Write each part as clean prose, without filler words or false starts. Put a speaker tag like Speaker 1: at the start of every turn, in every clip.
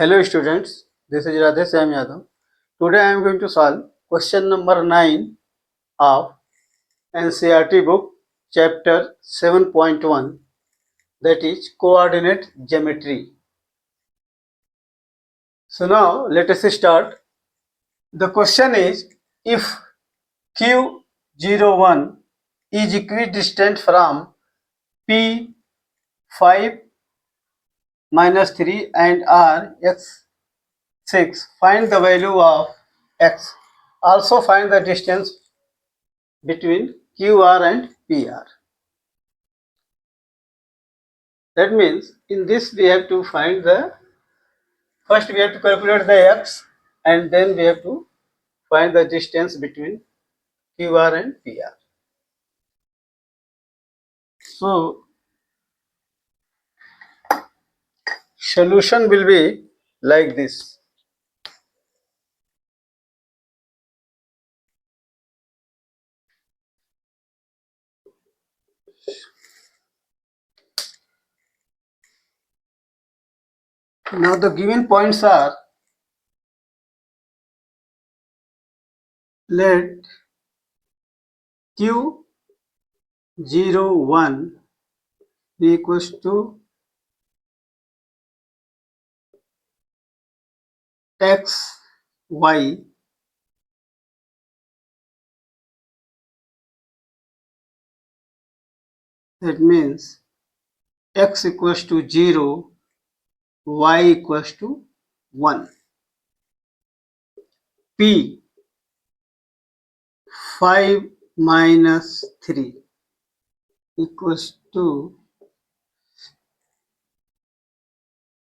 Speaker 1: Hello students, this is Radhe Sam Yadav. Today I am going to solve question number 9 of NCERT book chapter 7.1, that is coordinate geometry. So now let us start. The question is, if Q01 is equidistant from P5 minus 3 and R x6, find the value of x. Also find the distance between QR and PR. That means in this we have to find first we have to calculate the x, and then we have to find the distance between QR and PR. So solution will be like this. Now the given points are, let Q01 be equals to x, y, that means x equals to 0, y equals to 1. P 5 minus 3 equals to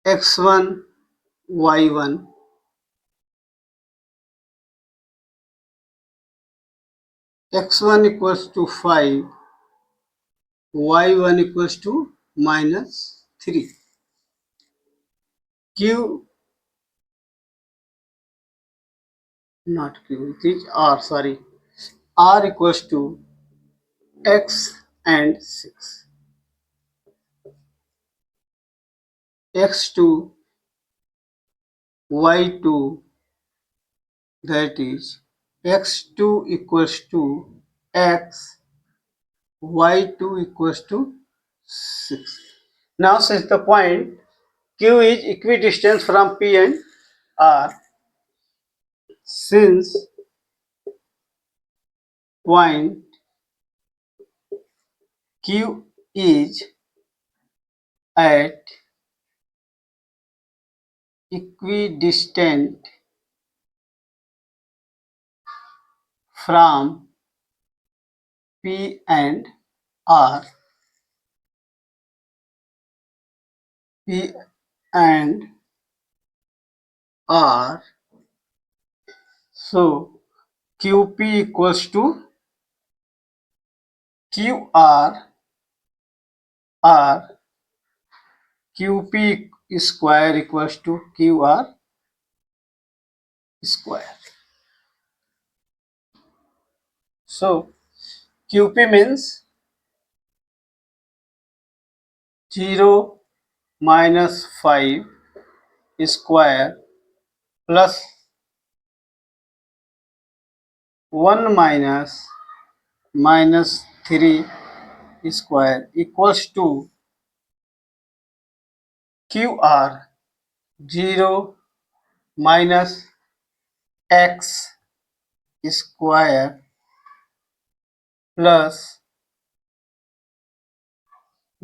Speaker 1: x1, y1, x1 equals to 5, y1 equals to minus 3. Q, not Q, it is R, sorry. R equals to x and 6. x2, y2, that is x2 equals to x, y2 equals to 6. Now since the point Q is equidistant from P and R, since point Q is at equidistant from P and R, P and R, so QP equals to QR, R, QP square equals to QR square. So QP means 0 minus 5 square plus 1 minus 3 square equals to QR 0 minus x square plus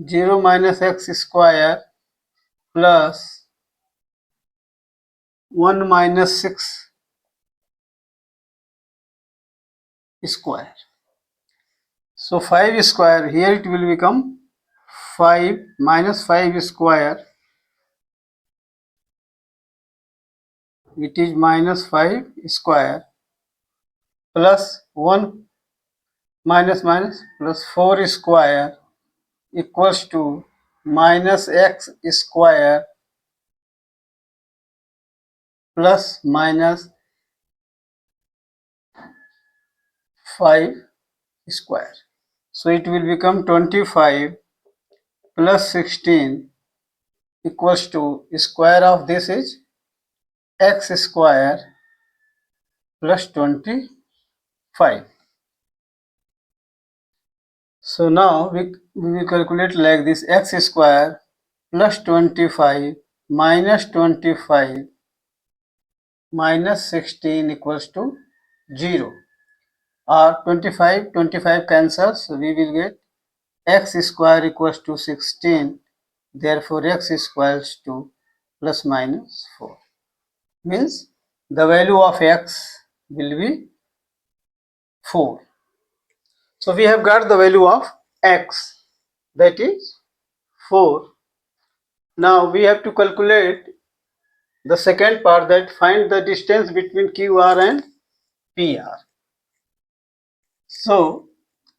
Speaker 1: 0 minus x square plus 1 minus 6 square. So 5 square, here it will become 5 minus 5 square, it is minus 5 square plus 1 minus plus 4 square equals to minus x square plus minus 5 square. So it will become 25 plus 16 equals to square of this is x square plus 25. So now we will calculate like this: x square plus 25 minus 25 minus 16 equals to 0. Or 25 cancels, so we will get x square equals to 16. Therefore x equals to plus minus 4. Means the value of x will be 4. So we have got the value of x, that is 4. Now we have to calculate the second part, that find the distance between QR and PR. So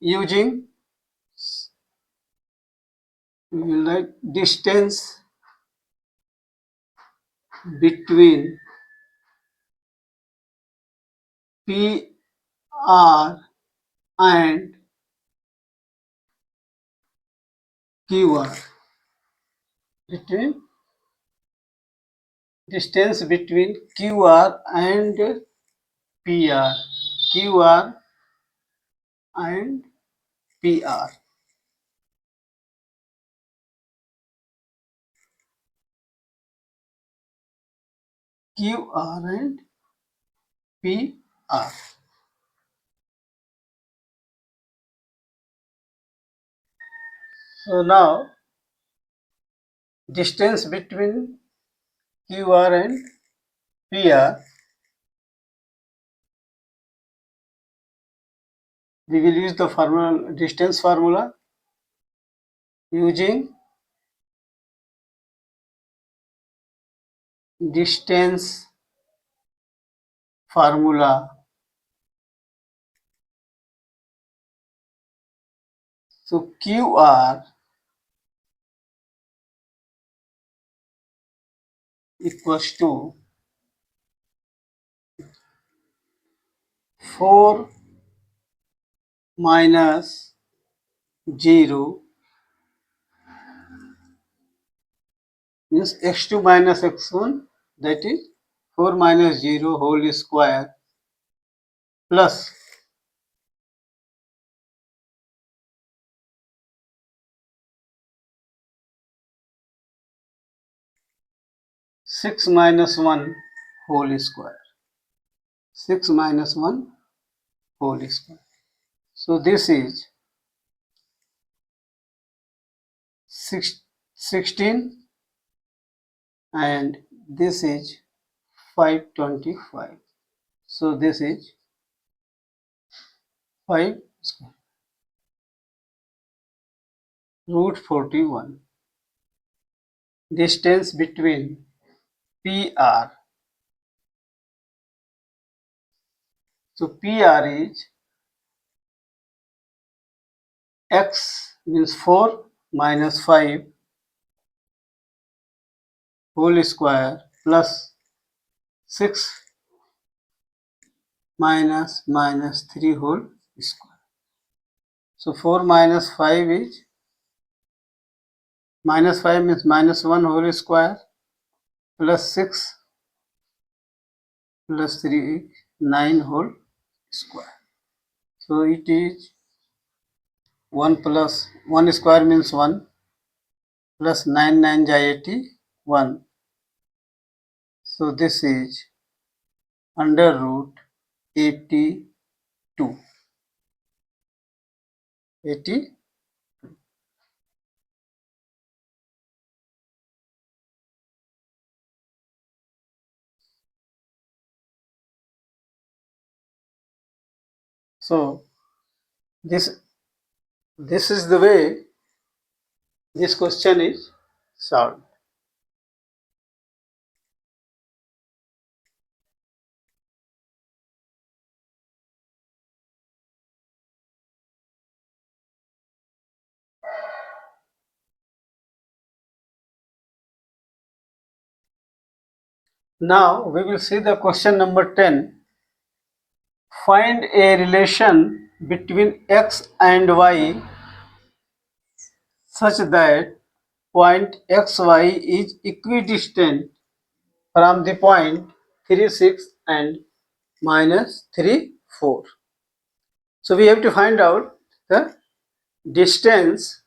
Speaker 1: using, we will write distance between PR and QR. Between distance between QR and PR. QR and PR. QR and PR. So now distance between QR and PR, we will use the formula, distance formula, using distance formula. So QR equals to 4 minus 0 means x2 minus x1, that is 4 minus 0 whole square plus 6 minus 1 whole square. 6 minus 1 whole square. So this is 16 and this is 525. So this is 5 square root 41. Distance between PR. So PR is x means 4 minus 5 whole square plus 6 minus 3 whole square. So 4 minus 5 is, minus 5 means minus 1 whole square plus 6 plus 3 is 9 whole square. So it is 1 plus 1 square means 1 plus 9 9 ja 81. So this is under root 82. 80. So this is the way this question is solved. Now we will see the question number 10. Find a relation between x and y such that point xy is equidistant from the point 3, 6 and minus 3, 4. So we have to find out the distance,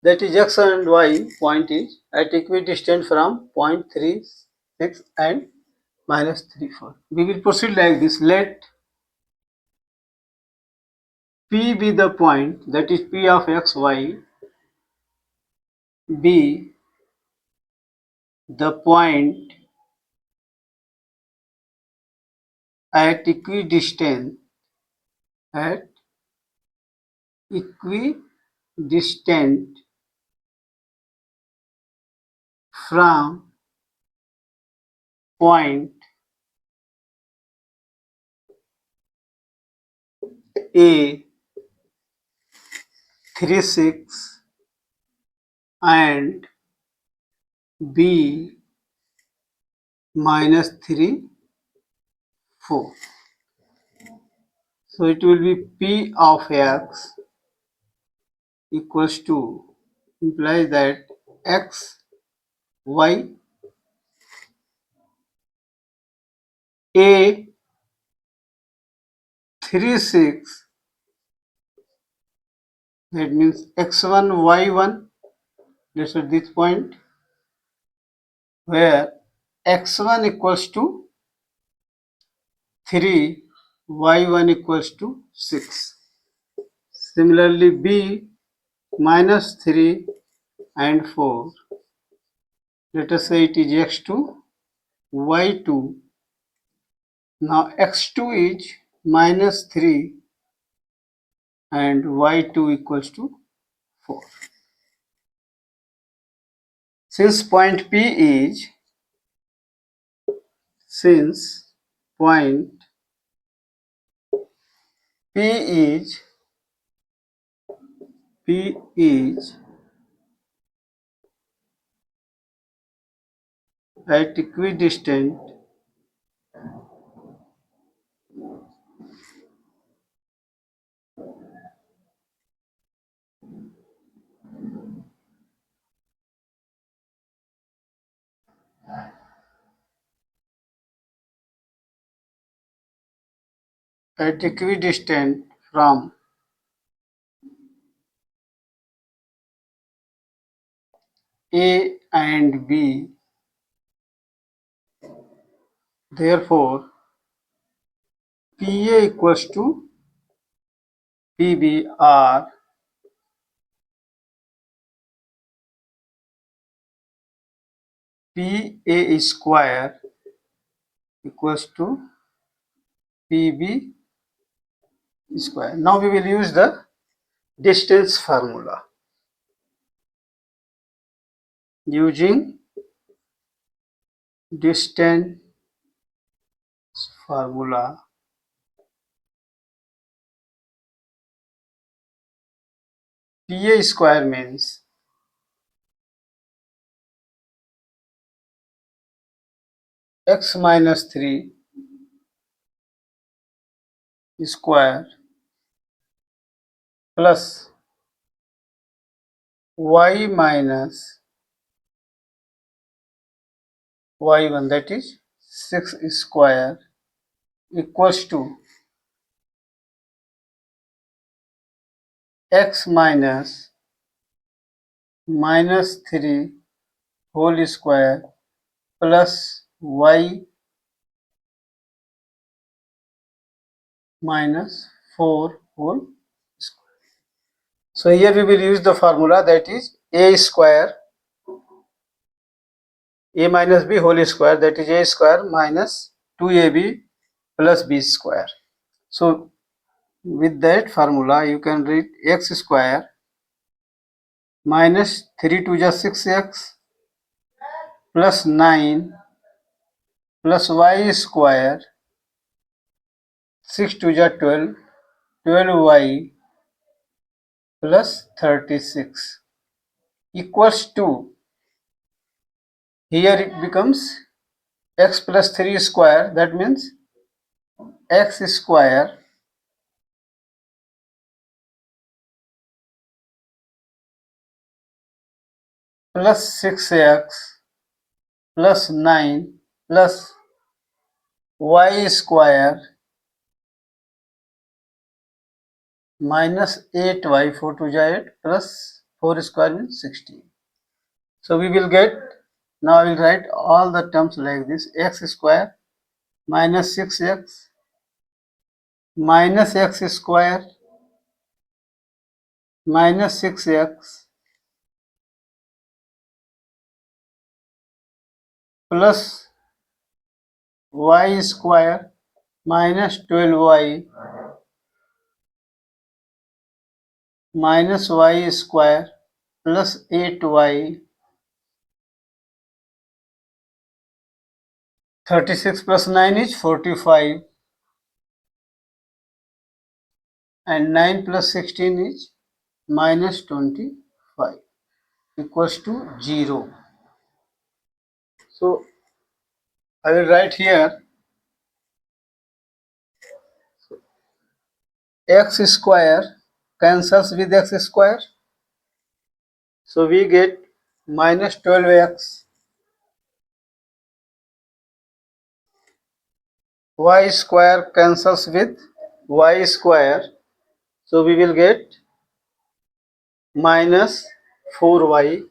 Speaker 1: that is x and y point is at equidistant from point 3, 6 and minus 3, 4. We will proceed like this. Let P be the point, that is P of x, y, be the point at equidistant from point A 3, 6 and B minus 3, 4. So it will be P of x equals to, implies that x, y, A 3, 6, that means x1, y1, that's at this point, where x1 equals to 3, y1 equals to 6. Similarly, B minus 3 and 4, let us say it is x2, y2. Now x2 is minus 3 and y2 equals to 4. Since point P is, since point P is at equidistant from A and B, therefore PA equals to PB, or PA square equals to PB square. Now we will use the distance formula. Using distance formula, PA square means x minus 3 square plus y minus y1, that is 6 square, equals to x minus 3 whole square plus y minus 4 whole square. So here we will use the formula, that is a square, a minus b whole square, that is a square minus 2ab plus b square. So with that formula you can write x square minus 3 to the 6x plus 9 plus y square 6 to the 12, 12y plus 36 equals to, here it becomes x plus 3 square, that means x square plus 6x plus 9 plus y square minus 8y, 4 to 8 plus 4 square means 16. So we will get, now I will write all the terms like this: x square minus 6x minus x square minus 6x plus y square minus 12y minus y square plus 8y, 36 plus 9 is 45, and 9 plus 16 is minus 25 equals to 0. So I will write here x square cancels with x square. So we get minus 12x, y square cancels with y square. So we will get minus 4y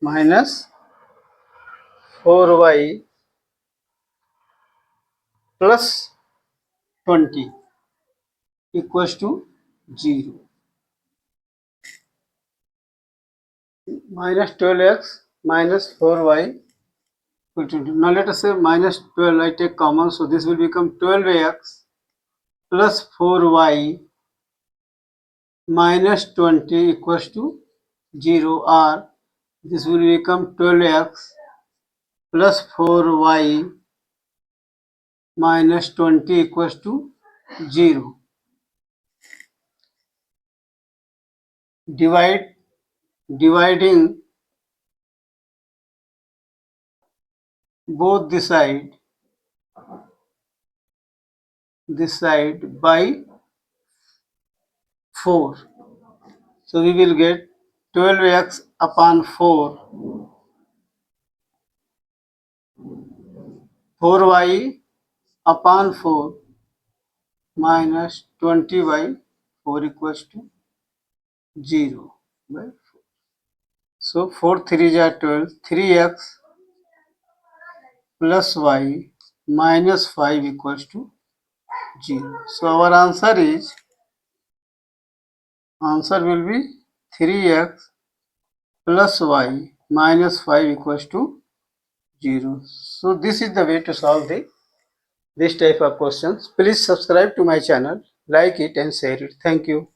Speaker 1: minus 4y plus 20 equals to 0. Minus 12x minus 4y equal to 20. Now let us say minus 12, I take common, so this will become 12x plus 4y minus 20 equals to 0, or this will become 12x plus 4y minus 20 equals to 0. Dividing both this side by 4. So we will get 12x upon 4, 4y upon 4 minus 20 by 4 equals to 0 by 4. So 4 3 are 12, 3x plus y minus 5 equals to 0. So our answer will be 3x plus y minus 5 equals to 0. So this is the way to solve this type of questions. Please subscribe to my channel, like it and share it. Thank you.